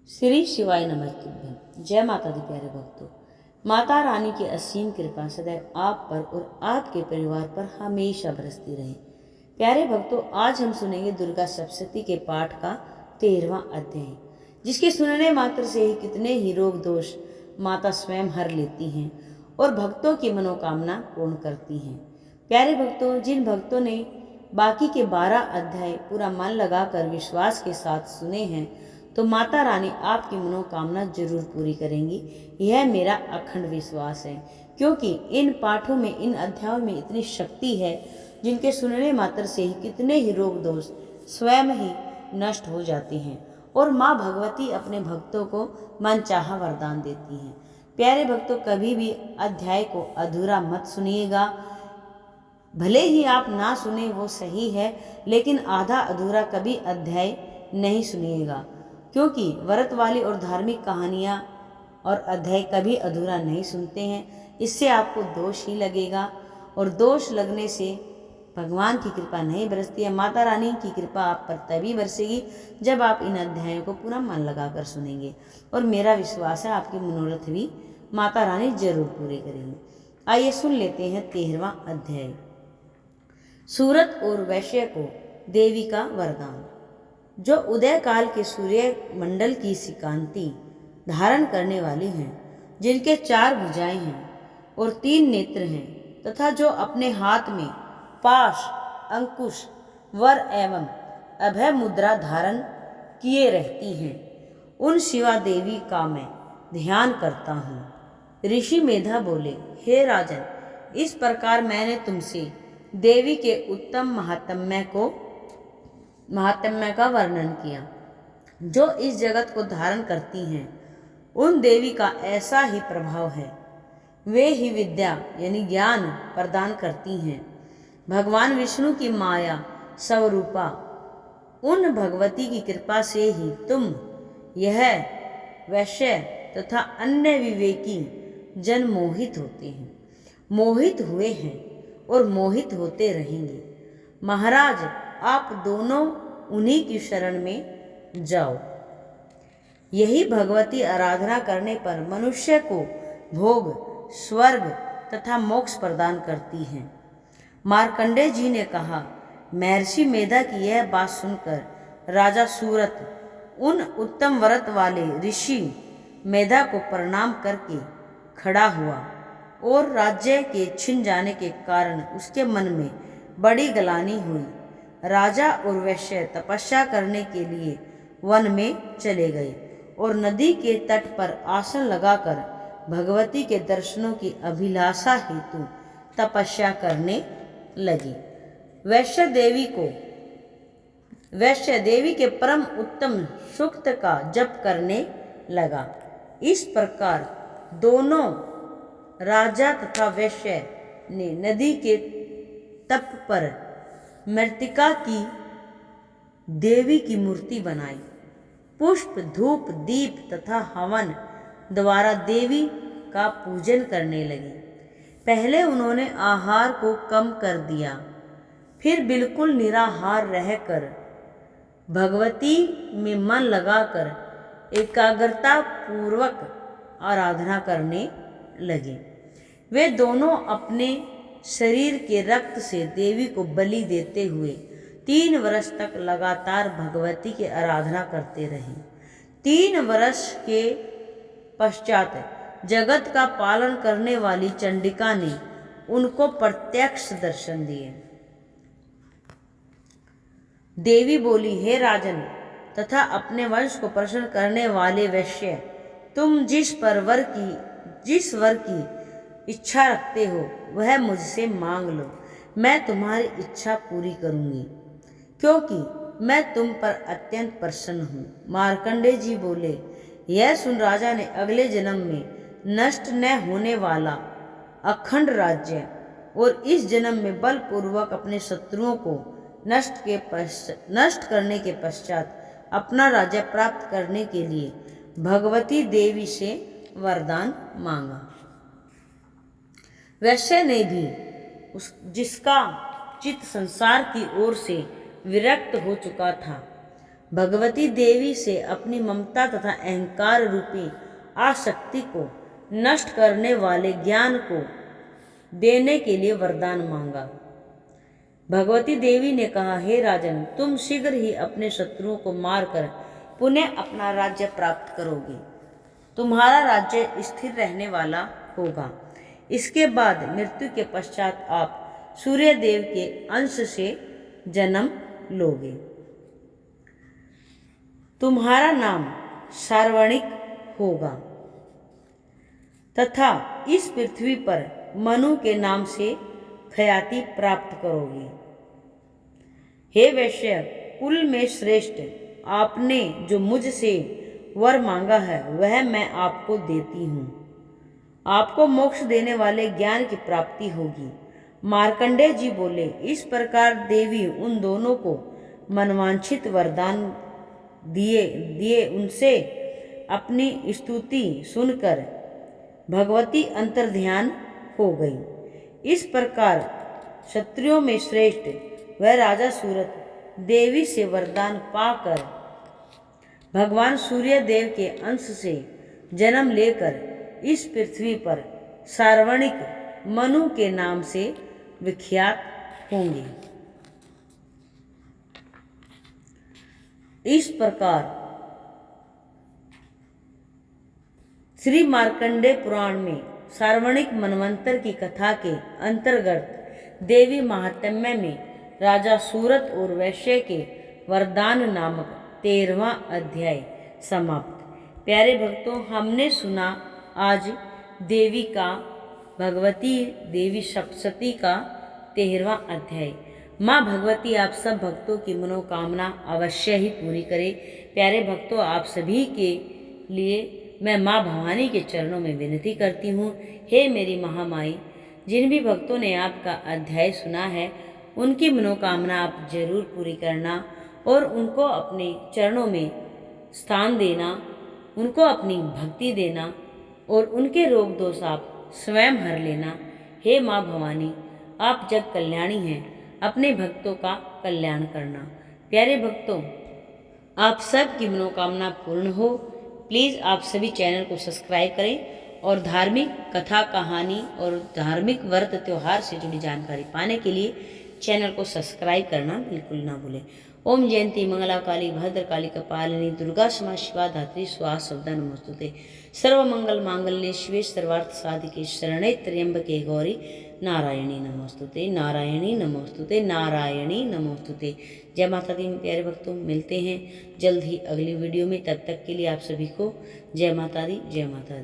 श्री शिवाय नमस्तुभ्यं। जय माता दी प्यारे भक्तों। माता रानी की असीम कृपा सदैव आप पर और आपके परिवार पर हमेशा बरसती रहे। प्यारे भक्तों, आज हम सुनेंगे दुर्गा सप्तशती के पाठ का 13वां अध्याय, जिसके सुनने मात्र से ही कितने ही रोग दोष माता स्वयं हर लेती हैं और भक्तों की मनोकामना पूर्ण करती हैं। प्यारे भक्तों, जिन भक्तों ने बाकी के 12 अध्याय पूरा मन लगाकर विश्वास के साथ सुने हैं तो माता रानी आपकी मनोकामना जरूर पूरी करेंगी। यह मेरा अखंड विश्वास है, क्योंकि इन पाठों में, इन अध्यायों में इतनी शक्ति है जिनके सुनने मात्र से ही कितने ही रोग दोष स्वयं ही नष्ट हो जाते हैं और माँ भगवती अपने भक्तों को मनचाहा वरदान देती हैं। प्यारे भक्तों, कभी भी अध्याय को अधूरा मत सुनिएगा। भले ही आप ना सुने वो सही है, लेकिन आधा अधूरा कभी अध्याय नहीं सुनिएगा, क्योंकि व्रत वाली और धार्मिक कहानियाँ और अध्याय कभी अधूरा नहीं सुनते हैं। इससे आपको दोष ही लगेगा और दोष लगने से भगवान की कृपा नहीं बरसती है। माता रानी की कृपा आप पर तभी बरसेगी जब आप इन अध्यायों को पूरा मन लगाकर सुनेंगे, और मेरा विश्वास है आपके मनोरथ भी माता रानी जरूर पूरे करेंगे। आइए सुन लेते हैं 13वां अध्याय। सूरत और वैश्य को देवी का वरदान। जो उदय काल के सूर्य मंडल की सी कांति धारण करने वाली हैं, जिनके 4 भुजाएं हैं और 3 नेत्र हैं, तथा जो अपने हाथ में पाश, अंकुश, वर एवं अभय मुद्रा धारण किए रहती हैं, उन शिवा देवी का मैं ध्यान करता हूँ। ऋषि मेधा बोले, हे राजन, इस प्रकार मैंने तुमसे देवी के उत्तम महात्म्य का वर्णन किया। जो इस जगत को धारण करती हैं, उन देवी का ऐसा ही प्रभाव है। वे ही विद्या यानी ज्ञान प्रदान करती हैं। भगवान विष्णु की माया स्वरूपा उन भगवती की कृपा से ही तुम यह वैश्य तथा अन्य विवेकी जन मोहित होते हैं, मोहित हुए हैं और मोहित होते रहेंगे। महाराज, आप दोनों उन्हीं की शरण में जाओ। यही भगवती आराधना करने पर मनुष्य को भोग, स्वर्ग तथा मोक्ष प्रदान करती हैं। मार्कंडेय जी ने कहा, महर्षि मेधा की यह बात सुनकर राजा सूरत उन उत्तम व्रत वाले ऋषि मेधा को प्रणाम करके खड़ा हुआ और राज्य के छिन जाने के कारण उसके मन में बड़ी ग्लानि हुई। राजा और वैश्य तपस्या करने के लिए वन में चले गए और नदी के तट पर आसन लगाकर भगवती के दर्शनों की अभिलाषा हेतु तपस्या करने लगे। वैश्य देवी के परम उत्तम सूक्त का जप करने लगा। इस प्रकार दोनों राजा तथा वैश्य ने नदी के तट पर मृत्तिका की देवी की मूर्ति बनाई। पुष्प, धूप, दीप तथा हवन द्वारा देवी का पूजन करने लगे। पहले उन्होंने आहार को कम कर दिया, फिर बिल्कुल निराहार रहकर भगवती में मन लगाकर एकाग्रता पूर्वक आराधना करने लगे। वे दोनों अपने शरीर के रक्त से देवी को बलि देते हुए 3 वर्ष तक लगातार भगवती की आराधना करते रहे। 3 वर्ष के पश्चात जगत का पालन करने वाली चंडिका ने उनको प्रत्यक्ष दर्शन दिए। देवी बोली, हे राजन तथा अपने वंश को प्रसन्न करने वाले वैश्य, तुम जिस वर की इच्छा रखते हो वह मुझसे मांग लो, मैं तुम्हारी इच्छा पूरी करूंगी, क्योंकि मैं तुम पर अत्यंत प्रसन्न हूँ। मार्कंडेय जी बोले, यह सुन राजा ने अगले जन्म में नष्ट न होने वाला अखंड राज्य और इस जन्म में बलपूर्वक अपने शत्रुओं को नष्ट करने के पश्चात अपना राज्य प्राप्त करने के लिए भगवती देवी से वरदान मांगा। वैश्य ने भी जिसका चित्त संसार की ओर से विरक्त हो चुका था, भगवती देवी से अपनी ममता तथा अहंकार रूपी आसक्ति को नष्ट करने वाले ज्ञान को देने के लिए वरदान मांगा। भगवती देवी ने कहा, हे राजन, तुम शीघ्र ही अपने शत्रुओं को मारकर पुनः अपना राज्य प्राप्त करोगे। तुम्हारा राज्य स्थिर रहने वाला होगा। इसके बाद मृत्यु के पश्चात आप सूर्य देव के अंश से जन्म लोगे। तुम्हारा नाम सार्वणिक होगा तथा इस पृथ्वी पर मनु के नाम से ख्याति प्राप्त करोगे। हे वैश्य कुल में श्रेष्ठ, आपने जो मुझसे वर मांगा है वह मैं आपको देती हूँ। आपको मोक्ष देने वाले ज्ञान की प्राप्ति होगी। मार्कंडेय जी बोले, इस प्रकार देवी उन दोनों को मनवांछित वरदान दिए उनसे अपनी स्तुति सुनकर भगवती अंतर्ध्यान हो गई। इस प्रकार क्षत्रियों में श्रेष्ठ वह राजा सूरत देवी से वरदान पाकर भगवान सूर्य देव के अंश से जन्म लेकर इस पृथ्वी पर सार्वणिक मनु के नाम से विख्यात होंगे। इस प्रकार श्री मार्कंडेय पुराण में सार्वणिक मनवंतर की कथा के अंतर्गत देवी महात्म्य में राजा सूरत और वैश्य के वरदान नामक 13वां अध्याय समाप्त। प्यारे भक्तों, हमने सुना आज देवी का, भगवती देवी सप्तशती का 13वां अध्याय। माँ भगवती आप सब भक्तों की मनोकामना अवश्य ही पूरी करे। प्यारे भक्तों, आप सभी के लिए मैं माँ भवानी के चरणों में विनती करती हूँ, हे मेरी महामाई, जिन भी भक्तों ने आपका अध्याय सुना है उनकी मनोकामना आप जरूर पूरी करना और उनको अपने चरणों में स्थान देना, उनको अपनी भक्ति देना और उनके रोग दोष आप स्वयं हर लेना। हे माँ भवानी, आप जग कल्याणी हैं, अपने भक्तों का कल्याण करना। प्यारे भक्तों, आप सब की मनोकामना पूर्ण हो। प्लीज़ आप सभी चैनल को सब्सक्राइब करें और धार्मिक कथा कहानी और धार्मिक व्रत त्योहार से जुड़ी जानकारी पाने के लिए चैनल को सब्सक्राइब करना बिल्कुल ना भूलें। ओम जयंती मंगला काली भद्रकाली कपालिनी दुर्गा क्षमा शिवा धात्री स्वाहा सवदा नमोस्तुते। सर्वमंगल मांगल्ये शिवे सर्वार्थ साधिके शरणे त्र्यंबके गौरी नारायणी नमोस्तुते, नारायणी नमोस्तुते, नारायणी नमोस्तुते। जय माता दी। प्यारे भक्तों, मिलते हैं जल्द ही अगली वीडियो में। तब तक के लिए आप सभी को जय माता दी, जय माता दी।